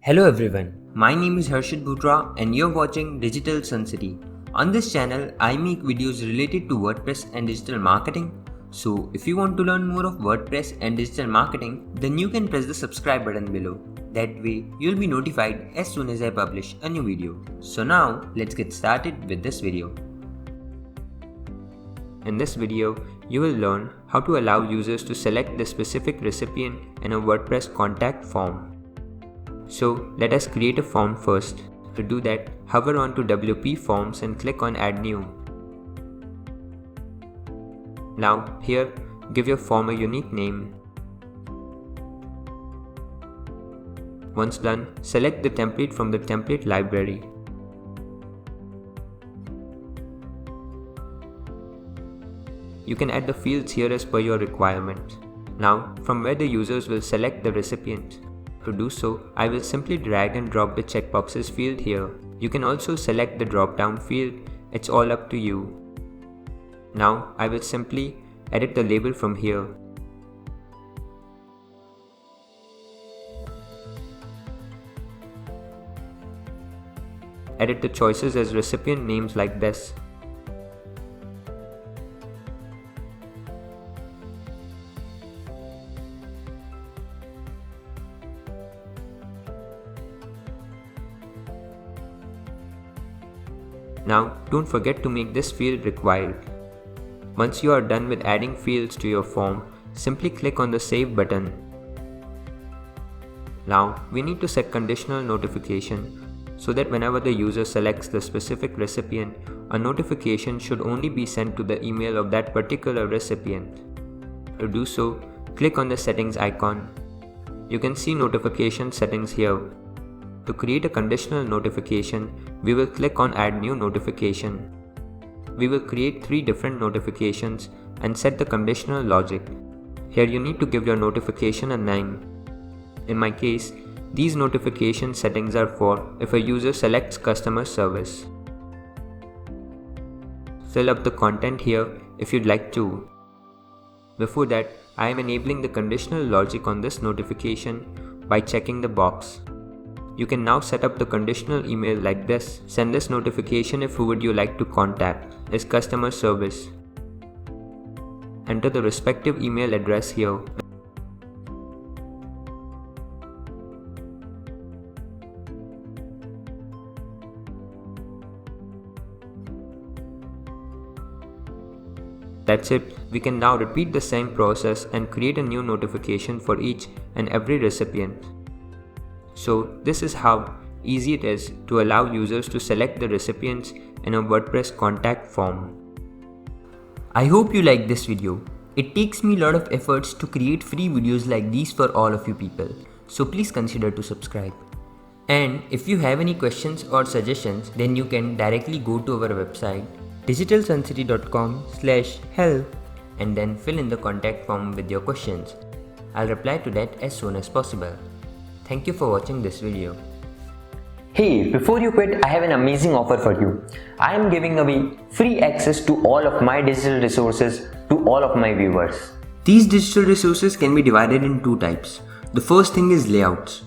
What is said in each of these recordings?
Hello everyone, my name is Harshit Bhutra and you're watching Digital Sun City. On this channel, I make videos related to WordPress and digital marketing. So if you want to learn more of WordPress and digital marketing, then you can press the subscribe button below. That way, you'll be notified as soon as I publish a new video. So now, let's get started with this video. In this video, you will learn how to allow users to select the specific recipient in a WordPress contact form. So let us create a form first. To do that, hover onto WP Forms and click on Add New. Now here, give your form a unique name. Once done, select the template from the template library. You can add the fields here as per your requirement. Now, from where the users will select the recipient. To do so, I will simply drag and drop the checkboxes field here. You can also select the drop-down field, it's all up to you. Now, I will simply edit the label from here. Edit the choices as recipient names like this. Now, don't forget to make this field required. Once you are done with adding fields to your form, simply click on the Save button. Now, we need to set conditional notification so that whenever the user selects the specific recipient, a notification should only be sent to the email of that particular recipient. To do so, click on the settings icon. You can see notification settings here. To create a conditional notification, we will click on Add New Notification. We will create 3 different notifications and set the conditional logic. Here you need to give your notification a name. In my case, these notification settings are for if a user selects customer service. Fill up the content here if you'd like to. Before that, I am enabling the conditional logic on this notification by checking the box. You can now set up the conditional email like this. Send this notification if who would you like to contact is customer service. Enter the respective email address here. That's it. We can now repeat the same process and create a new notification for each and every recipient. So this is how easy it is to allow users to select the recipients in a WordPress contact form. I hope you liked this video. It takes me a lot of efforts to create free videos like these for all of you people. So please consider to subscribe. And if you have any questions or suggestions, then you can directly go to our website digitalsuncity.com/help and then fill in the contact form with your questions. I'll reply to that as soon as possible. Thank you for watching this video. Hey, before you quit, I have an amazing offer for you. I am giving away free access to all of my digital resources to all of my viewers. These digital resources can be divided in 2 types. The first thing is layouts.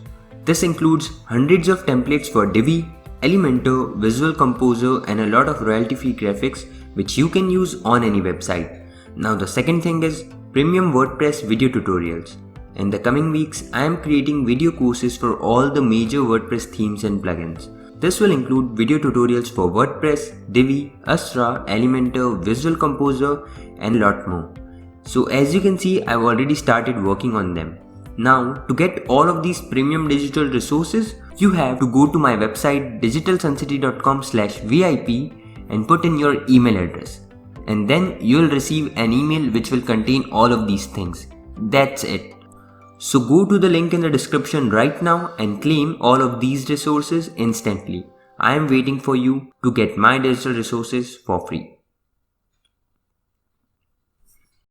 This includes hundreds of templates for Divi, Elementor, Visual Composer and a lot of royalty-free graphics which you can use on any website. Now the second thing is premium WordPress video tutorials. In the coming weeks, I am creating video courses for all the major WordPress themes and plugins. This will include video tutorials for WordPress, Divi, Astra, Elementor, Visual Composer and a lot more. So as you can see, I've already started working on them. Now, to get all of these premium digital resources, you have to go to my website digitalsuncity.com/VIP and put in your email address. And then you'll receive an email which will contain all of these things. That's it. So go to the link in the description right now and claim all of these resources instantly. I am waiting for you to get my digital resources for free.